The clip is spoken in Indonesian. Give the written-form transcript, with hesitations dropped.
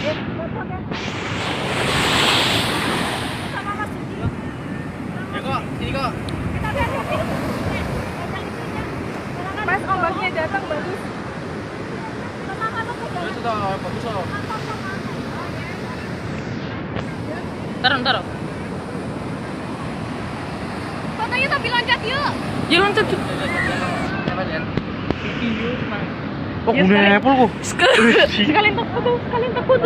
Ya kok, sini kok. Pas ombaknya datang bagus. Itu tuh bagus loh. Taruh. Fotonya tapi loncat yuk. Ya loncat. Apa Jen? Video cuma. Oh, gunanya Apple kok. Sekalian tak foto.